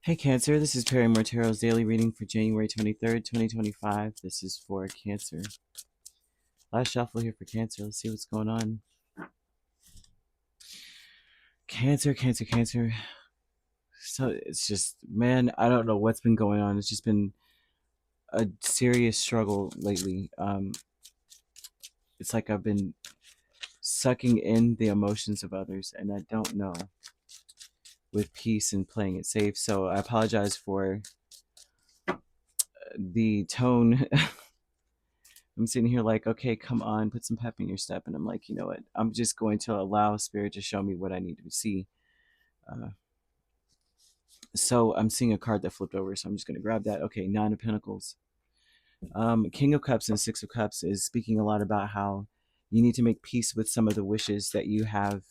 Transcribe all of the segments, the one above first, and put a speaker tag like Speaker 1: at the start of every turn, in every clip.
Speaker 1: Hey Cancer, this is Perrymore Tarot's daily reading for January 23rd, 2025. This is for Cancer. Last shuffle here for Cancer. Let's see what's going on. Cancer, Cancer, Cancer. So it's just, man, I don't know what's been going on. It's just been a serious struggle lately. It's like I've been sucking in the emotions of others, and I don't know with peace and playing it safe. So I apologize for the tone. I'm sitting here like, okay, come on, put some pep in your step. And I'm like, you know what? I'm just going to allow Spirit to show me what I need to see. Uh, so I'm seeing a card that flipped over, so I'm just going to grab that. Okay, Nine of Pentacles. King of Cups and Six of Cups is speaking a lot about how you need to make peace with some of the wishes that you have,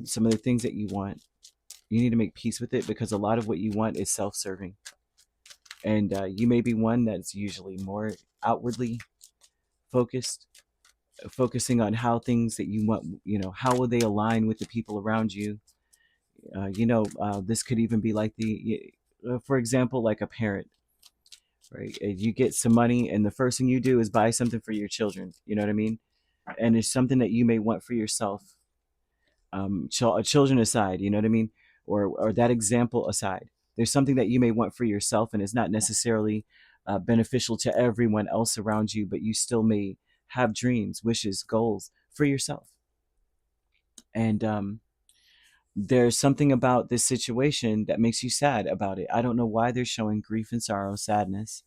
Speaker 1: some of the things that you want. You need to make peace with it because a lot of what you want is self-serving. And you may be one that's usually more outwardly focused, focusing on how things that you want, how will they align with the people around you. This could even be like for example, like a parent, right? You get some money and the first thing you do is buy something for your children, you know what I mean? And it's something that you may want for yourself, children aside, you know what I mean? Or that example aside, there's something that you may want for yourself and it's not necessarily beneficial to everyone else around you, but you still may have dreams, wishes, goals for yourself. And there's something about this situation that makes you sad about it. I don't know why they're showing grief and sorrow, sadness,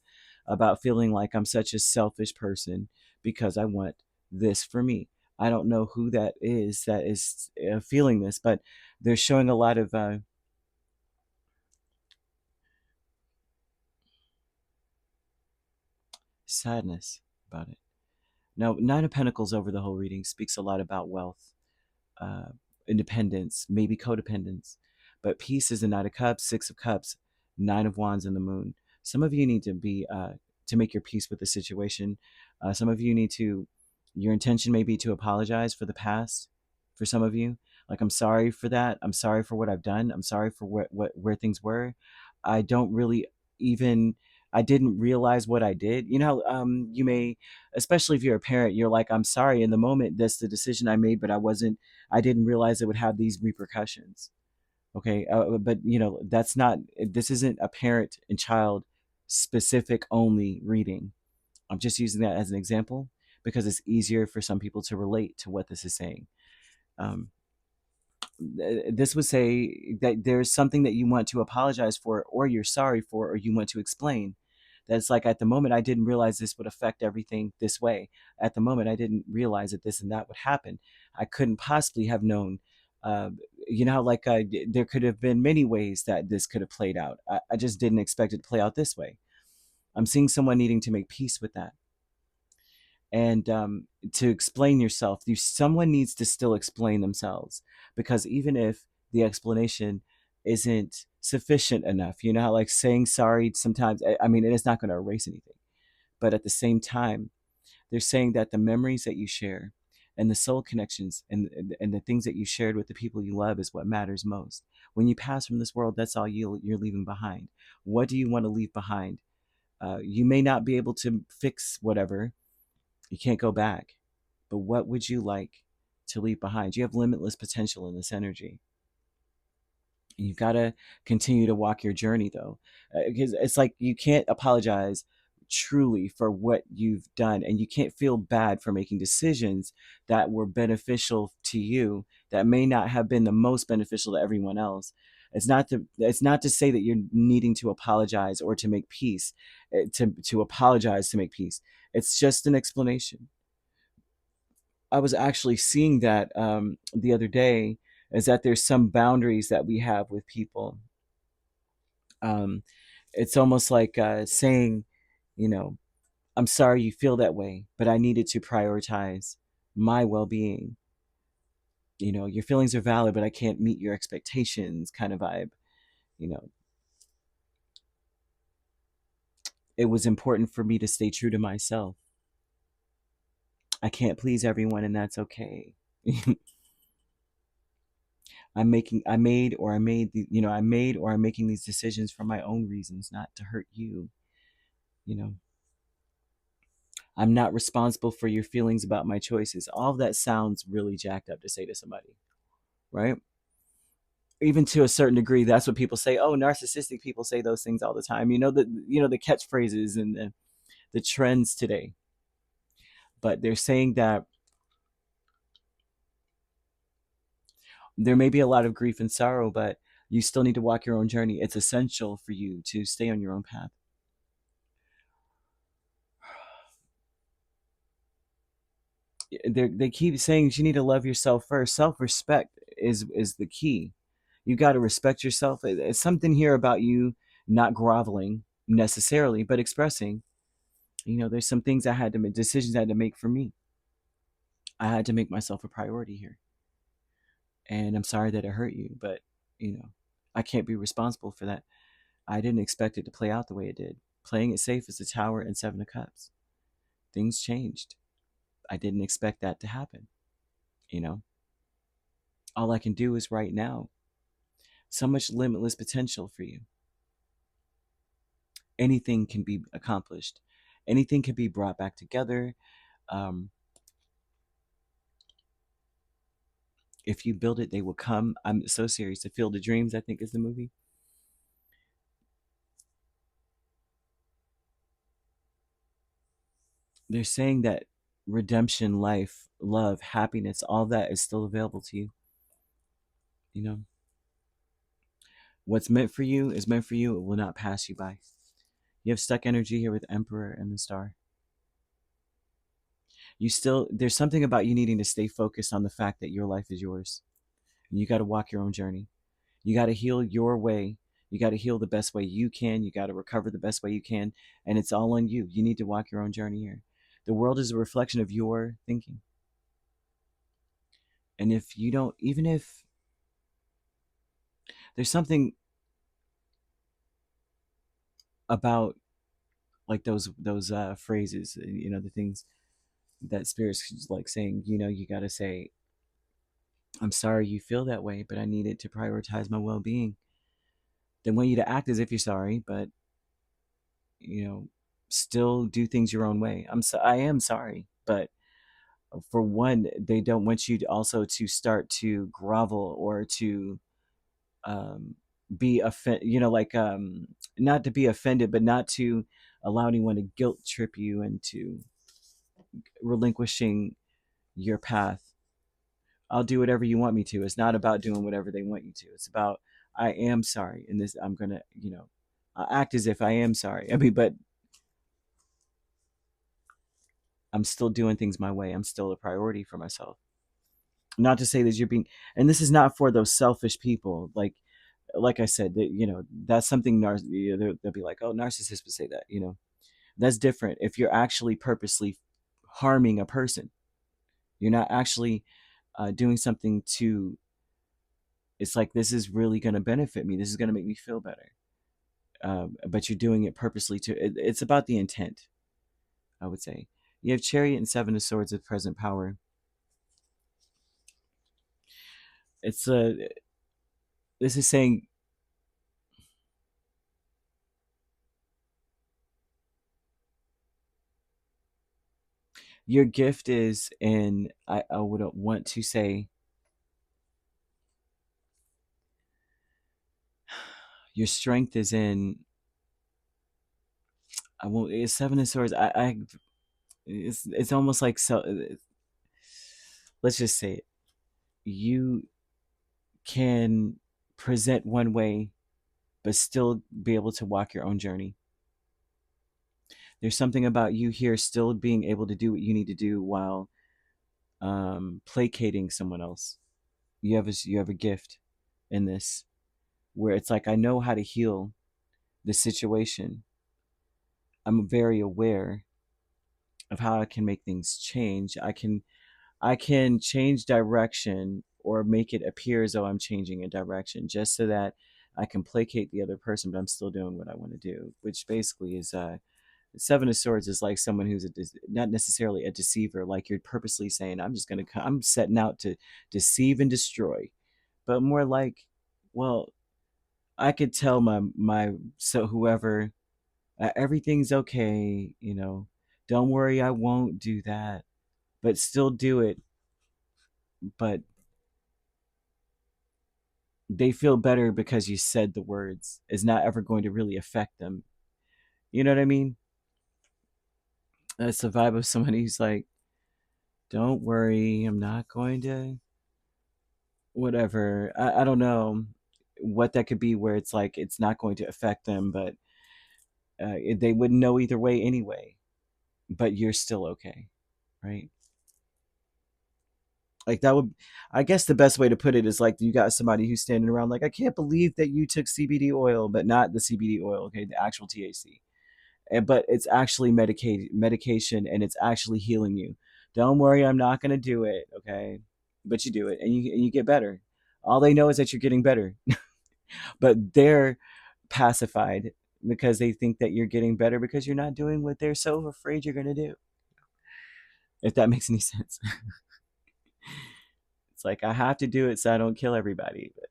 Speaker 1: about feeling like I'm such a selfish person because I want this for me. I don't know who that is feeling this, but they're showing a lot of sadness about it. Now, Nine of Pentacles over the whole reading speaks a lot about wealth, uh, independence, maybe codependence. But peace is the Knight of Cups, Six of Cups, Nine of Wands, and the Moon. Some of you need to be to make your peace with the situation. Some of you need to. Your intention may be to apologize for the past. For some of you, like, I'm sorry for that. I'm sorry for what I've done. I'm sorry for where things were. I don't really even. I didn't realize what I did. You may, especially if you're a parent, you're like, I'm sorry in the moment. That's the decision I made, but I didn't realize it would have these repercussions. Okay. But that's not, this isn't a parent and child specific only reading. I'm just using that as an example because it's easier for some people to relate to what this is saying. Um, this would say that there's something that you want to apologize for, or you're sorry for, or you want to explain. That's like, at the moment, I didn't realize this would affect everything this way. At the moment, I didn't realize that this and that would happen. I couldn't possibly have known. Uh, there could have been many ways that this could have played out. I just didn't expect it to play out this way. I'm seeing someone needing to make peace with that. And to explain yourself, someone needs to still explain themselves, because even if the explanation isn't sufficient enough, you know how like saying sorry sometimes, I mean, it is not going to erase anything, but at the same time, they're saying that the memories that you share and the soul connections and the things that you shared with the people you love is what matters most. When you pass from this world, that's all you're leaving behind. What do you want to leave behind? You may not be able to fix whatever. You can't go back. But what would you like to leave behind? You have limitless potential in this energy. You've got to continue to walk your journey, though, because it's like you can't apologize truly for what you've done, and you can't feel bad for making decisions that were beneficial to you that may not have been the most beneficial to everyone else. It's not to say that you're needing to apologize or to make peace, to apologize to make peace. It's just an explanation. I was actually seeing that the other day, is that there's some boundaries that we have with people. Um, it's almost like saying, you know, I'm sorry you feel that way, but I needed to prioritize my well being. Your feelings are valid, but I can't meet your expectations, kind of vibe. You know, it was important for me to stay true to myself. I can't please everyone, and that's okay. I'm making these decisions for my own reasons, not to hurt you. You know, I'm not responsible for your feelings about my choices. All of that sounds really jacked up to say to somebody, right? Even to a certain degree, that's what people say. Oh, narcissistic people say those things all the time. The catchphrases and the trends today. But they're saying that there may be a lot of grief and sorrow, but you still need to walk your own journey. It's essential for you to stay on your own path. They keep saying you need to love yourself first. Self-respect is the key. You got to respect yourself. It's something here about you not groveling necessarily, but expressing. There's some things I had to make, decisions I had to make for me. I had to make myself a priority here. And I'm sorry that it hurt you, but I can't be responsible for that. I didn't expect it to play out the way it did. Playing it safe is the Tower and Seven of Cups. Things changed. I didn't expect that to happen. All I can do is right now. So much limitless potential for you. Anything can be accomplished. Anything can be brought back together. If you build it, they will come. I'm so serious. The Field of Dreams, I think, is the movie. They're saying that redemption, life, love, happiness, all that is still available to you. What's meant for you is meant for you. It will not pass you by. You have stuck energy here with Emperor and the Star. There's something about you needing to stay focused on the fact that your life is yours. And you got to walk your own journey. You got to heal your way. You got to heal the best way you can. You got to recover the best way you can. And it's all on you. You need to walk your own journey here. The world is a reflection of your thinking. And if you don't, even if there's something about like those phrases, the things that spirits like saying, you got to say, I'm sorry you feel that way, but I needed to prioritize my well-being. They want you to act as if you're sorry, but still do things your own way. I am sorry, but for one, they don't want you to also to start to grovel or to be offended. Not to be offended, but not to allow anyone to guilt trip you into relinquishing your path. I'll do whatever you want me to. It's not about doing whatever they want you to. It's about, I am sorry, and this I'm gonna, I'll act as if I am sorry. I mean, but I'm still doing things my way. I'm still a priority for myself. Not to say that you're being, and this is not for those selfish people. Like I said, that that's something. They'll be like, oh, narcissists would say that. That's different. If you're actually purposely harming a person, you're not actually doing something to. It's like, this is really going to benefit me. This is going to make me feel better. But you're doing it purposely to. It's about the intent, I would say. You have Chariot and Seven of Swords of present power. It's this is saying your gift is, and I would want to say your strength is in, I won't, it's Seven of Swords. It's almost like, so let's just say it. You can present one way but still be able to walk your own journey. There's something about you here still being able to do what you need to do while placating someone else. You have a gift in this, where it's like, I know how to heal the situation. I'm very aware of how I can make things change. I can change direction or make it appear as though I'm changing a direction, just so that I can placate the other person, but I'm still doing what I want to do, which basically is Seven of Swords is like someone who's not necessarily a deceiver. Like, you're purposely saying, I'm setting out to deceive and destroy, but more like, well, I could tell so whoever, everything's okay, don't worry, I won't do that, but still do it. But they feel better because you said the words. It's not ever going to really affect them. You know what I mean? That's the vibe of somebody who's like, don't worry, I'm not going to, whatever. I don't know what that could be, where it's like it's not going to affect them, but they wouldn't know either way anyway. But you're still okay, right? Like that would, I guess the best way to put it is like you got somebody who's standing around like, I can't believe that you took CBD oil, but not the CBD oil, okay, the actual THC. But it's actually medication, and it's actually healing you. Don't worry, I'm not going to do it, okay? But you do it, and you get better. All they know is that you're getting better. But they're pacified because they think that you're getting better because you're not doing what they're so afraid you're going to do. If that makes any sense. It's like, I have to do it so I don't kill everybody. But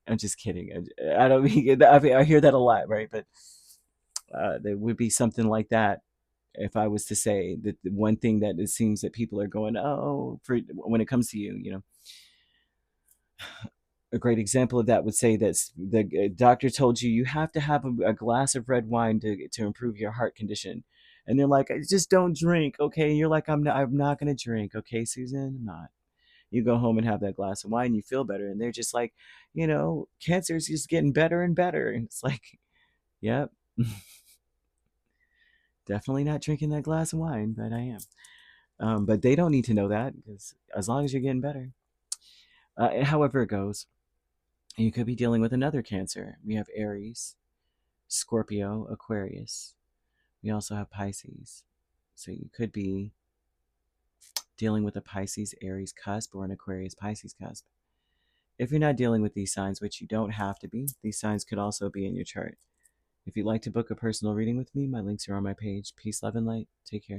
Speaker 1: I'm just kidding. I don't mean, I hear that a lot, right? But there would be something like that if I was to say that the one thing that it seems that people are going, oh, for when it comes to you. A great example of that would say that the doctor told you have to have a glass of red wine to improve your heart condition, and they're like, just don't drink, okay? And you're like, I'm not gonna drink, okay, Susan, I'm not. You go home and have that glass of wine, you feel better, and they're just like, cancer is just getting better and better, and it's like, yep. Definitely not drinking that glass of wine, but I am. But they don't need to know that, because as long as you're getting better, however it goes. You could be dealing with another Cancer. We have Aries, Scorpio, Aquarius. We also have Pisces. So you could be dealing with a Pisces Aries cusp or an Aquarius Pisces cusp. If you're not dealing with these signs, which you don't have to be, these signs could also be in your chart. If you'd like to book a personal reading with me, my links are on my page. Peace, love, and light. Take care.